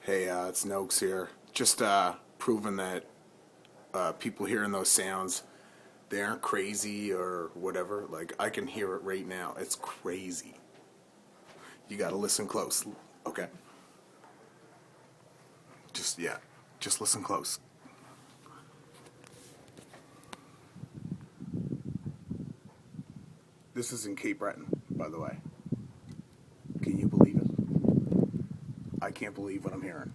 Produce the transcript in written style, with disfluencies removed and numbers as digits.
Hey, it's Noakes here. Just proving that people hearing those sounds, they aren't crazy or whatever. Like, I can hear it right now. It's crazy. You gotta listen close. Okay? Yeah, just listen close. This is in Cape Breton, by the way. Can you believe it? I can't believe what I'm hearing.